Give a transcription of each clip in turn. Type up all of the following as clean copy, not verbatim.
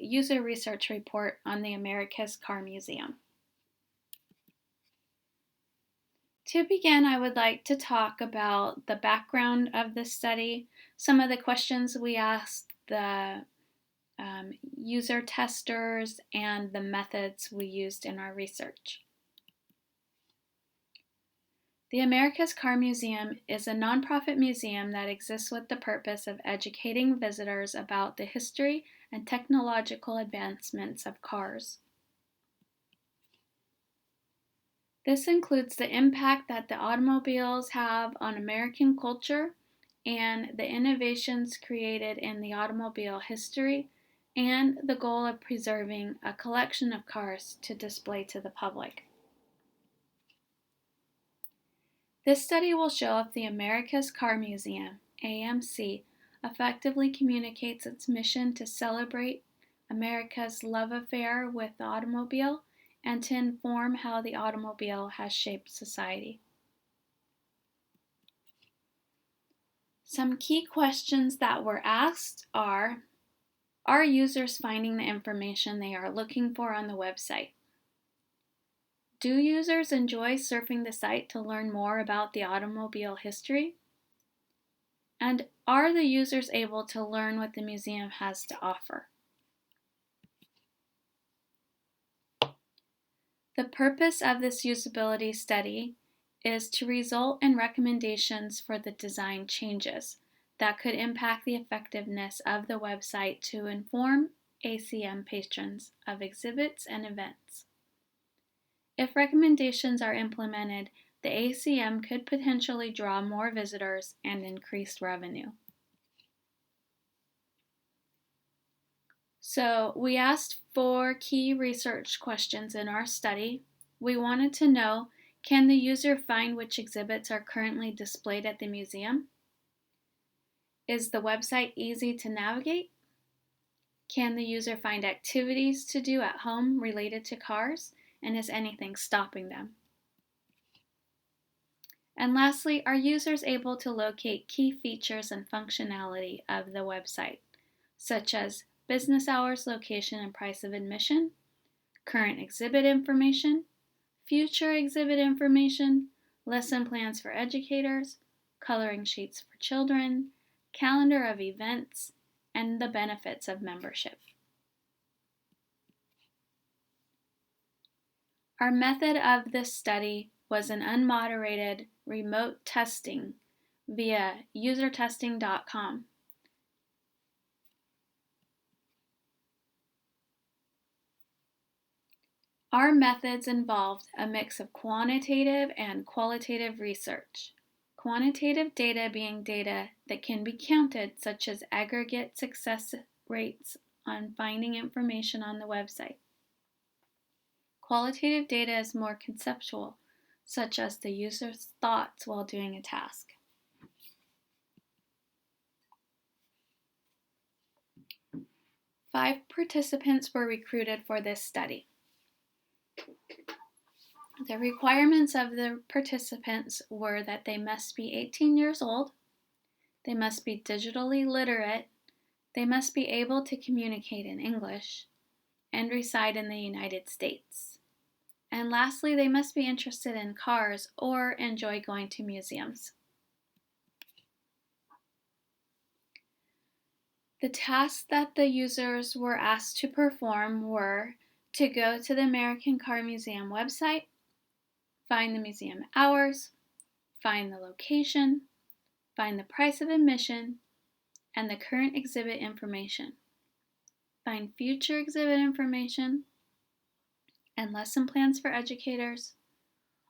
user research report on the America's Car Museum. To begin, I would like to talk about the background of this study, some of the questions we asked the user testers, and the methods we used in our research. The America's Car Museum is a nonprofit museum that exists with the purpose of educating visitors about the history and technological advancements of cars. This includes the impact that the automobiles have on American culture and the innovations created in the automobile history, and the goal of preserving a collection of cars to display to the public. This study will show if the America's Car Museum, AMC, effectively communicates its mission to celebrate America's love affair with the automobile and to inform how the automobile has shaped society. Some key questions that were asked are users finding the information they are looking for on the website? Do users enjoy surfing the site to learn more about the automobile history? And are the users able to learn what the museum has to offer? The purpose of this usability study is to result in recommendations for the design changes that could impact the effectiveness of the website to inform ACM patrons of exhibits and events. If recommendations are implemented, the ACM could potentially draw more visitors and increase revenue. So we asked 4 key research questions in our study. We wanted to know, can the user find which exhibits are currently displayed at the museum? Is the website easy to navigate? Can the user find activities to do at home related to cars? And is anything stopping them? And lastly, are users able to locate key features and functionality of the website, such as business hours, location, and price of admission, current exhibit information, future exhibit information, lesson plans for educators, coloring sheets for children, calendar of events, and the benefits of membership? Our method of this study was an unmoderated remote testing via usertesting.com. Our methods involved a mix of quantitative and qualitative research. Quantitative data being data that can be counted, such as aggregate success rates on finding information on the website. Qualitative data is more conceptual, such as the user's thoughts while doing a task. Five participants were recruited for this study. The requirements of the participants were that they must be 18 years old, they must be digitally literate, they must be able to communicate in English, and reside in the United States. And lastly, they must be interested in cars or enjoy going to museums. The tasks that the users were asked to perform were to go to the American Car Museum website, find the museum hours, find the location, find the price of admission, and the current exhibit information, find future exhibit information, and lesson plans for educators,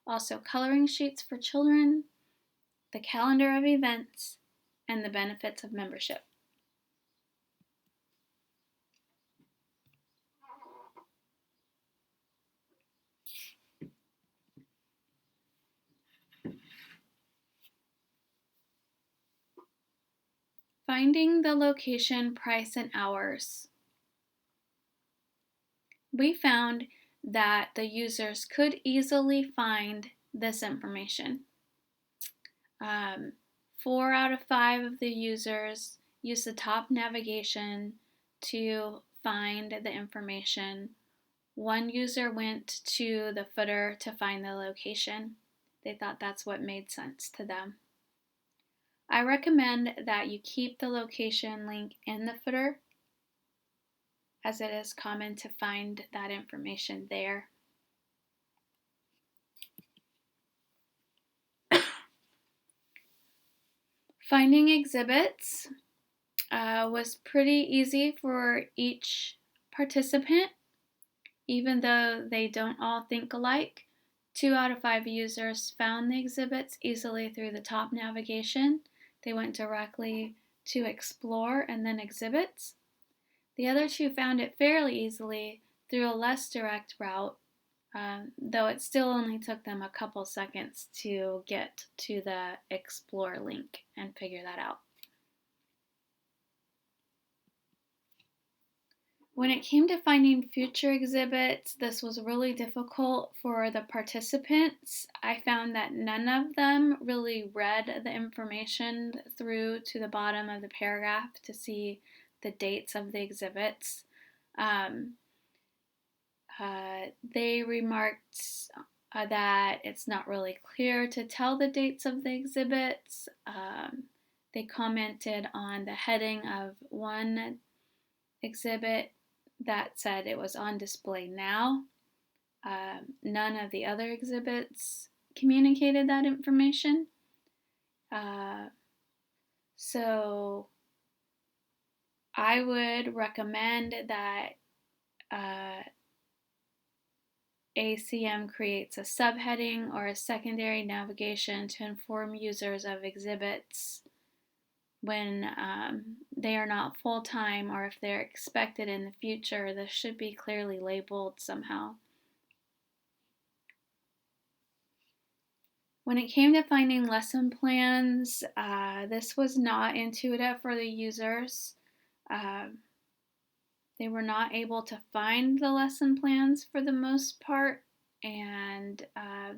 also coloring sheets for children, the calendar of events, and the benefits of membership. Finding the location, price, and hours. We found that the users could easily find this information. 4 out of 5 of the users used the top navigation to find the information. One user went to the footer to find the location. They thought that's what made sense to them. I recommend that you keep the location link in the footer, as it is common to find that information there. Finding exhibits was pretty easy for each participant, even though they don't all think alike. 2 out of 5 users found the exhibits easily through the top navigation. They went directly to Explore and then Exhibits. The other 2 found it fairly easily through a less direct route, though it still only took them a couple seconds to get to the Explore link and figure that out. When it came to finding future exhibits, this was really difficult for the participants. I found that none of them really read the information through to the bottom of the paragraph to see the dates of the exhibits. They remarked that it's not really clear to tell the dates of the exhibits. They commented on the heading of one exhibit that said it was on display now. None of the other exhibits communicated that information. So I would recommend that ACM creates a subheading or a secondary navigation to inform users of exhibits when they are not full-time, or if they're expected in the future. This should be clearly labeled somehow. When it came to finding lesson plans, this was not intuitive for the users. They were not able to find the lesson plans for the most part, and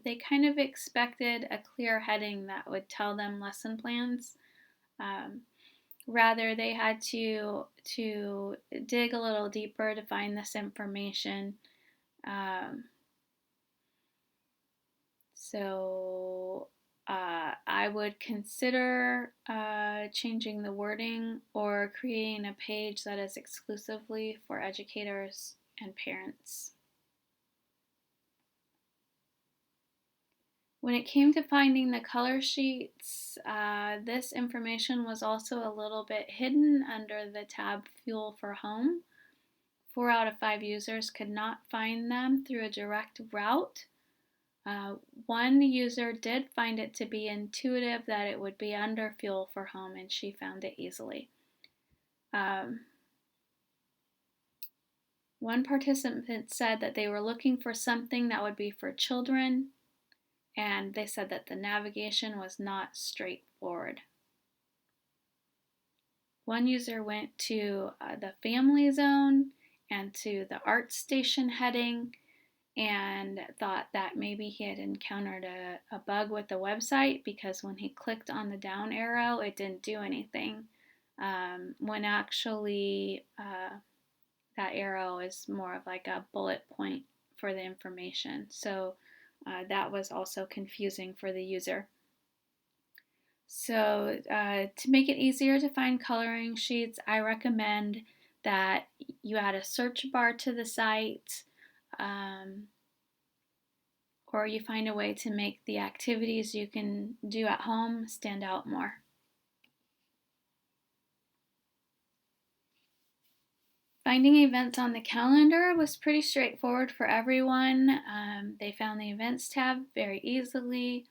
they kind of expected a clear heading that would tell them lesson plans. Rather, they had to dig a little deeper to find this information. So I would consider changing the wording or creating a page that is exclusively for educators and parents. When it came to finding the color sheets, this information was also a little bit hidden under the tab Fuel for Home. 4 out of 5 users could not find them through a direct route. One user did find it to be intuitive that it would be under Fuel for Home, and she found it easily. One participant said that they were looking for something that would be for children, and they said that the navigation was not straightforward. One user went to the Family Zone and to the Art Station heading and thought that maybe he had encountered a bug with the website, because when he clicked on the down arrow, it didn't do anything, when actually that arrow is more of like a bullet point for the information. So that was also confusing for the user. So to make it easier to find coloring sheets, I recommend that you add a search bar to the site, or you find a way to make the activities you can do at home stand out more. Finding events on the calendar was pretty straightforward for everyone. They found the events tab very easily.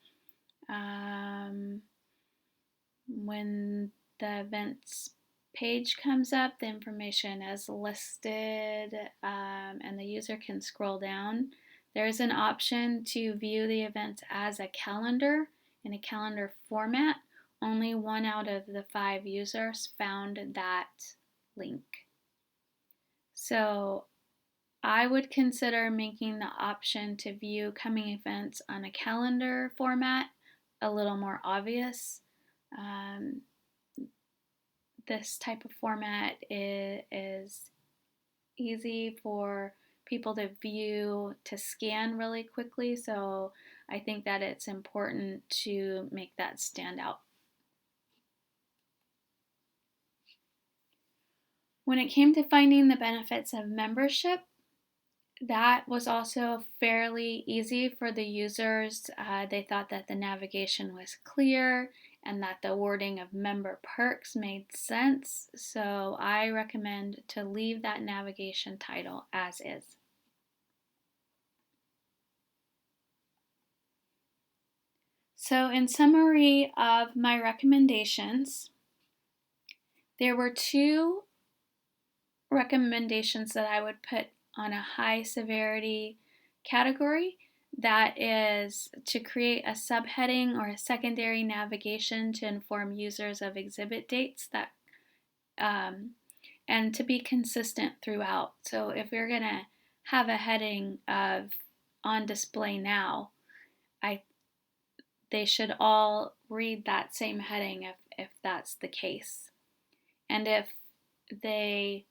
When the events page comes up, the information is listed, and the user can scroll down. There's an option to view the events as a calendar in a calendar format. Only 1 out of the 5 users found that link. So I would consider making the option to view coming events on a calendar format a little more obvious. This type of format is easy for people to view, to scan really quickly. So I think that it's important to make that stand out. When it came to finding the benefits of membership, that was also fairly easy for the users. They thought that the navigation was clear and that the wording of member perks made sense. So I recommend to leave that navigation title as is. So, in summary of my recommendations, there were two recommendations that I would put on a high severity category. That is to create a subheading or a secondary navigation to inform users of exhibit dates that and to be consistent throughout. So if you're going to have a heading of on display now, they should all read that same heading if that's the case. And if they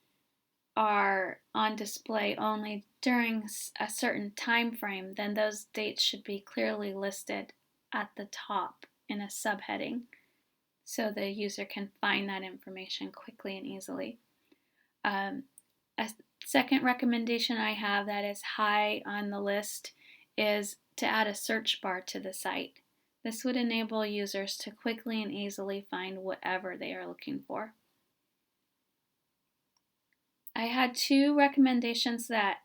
are on display only during a certain time frame, then those dates should be clearly listed at the top in a subheading so the user can find that information quickly and easily. A second recommendation I have that is high on the list is to add a search bar to the site. This would enable users to quickly and easily find whatever they are looking for. I had two recommendations that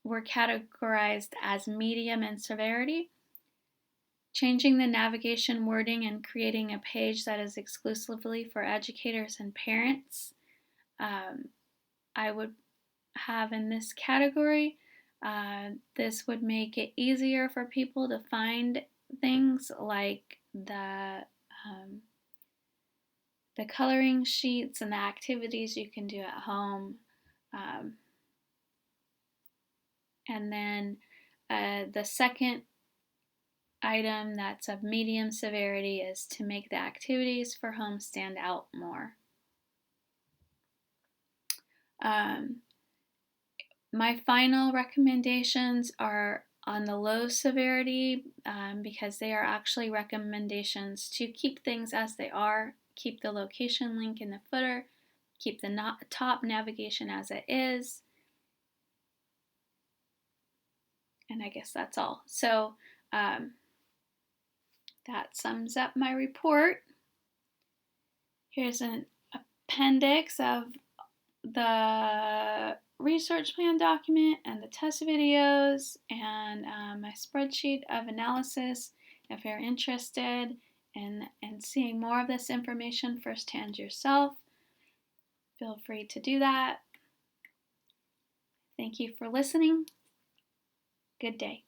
were categorized as medium in severity. Changing the navigation wording and creating a page that is exclusively for educators and parents. I would have in this category. This would make it easier for people to find things like the coloring sheets and the activities you can do at home. And then the second item that's of medium severity is to make the activities for home stand out more. My final recommendations are on the low severity because they are actually recommendations to keep things as they are, keep the location link in the footer, keep the top navigation as it is, and I guess that's all. So that sums up my report. Here's an appendix of the research plan document and the test videos and my spreadsheet of analysis. If you're interested in seeing more of this information firsthand yourself, feel free to do that. Thank you for listening. Good day.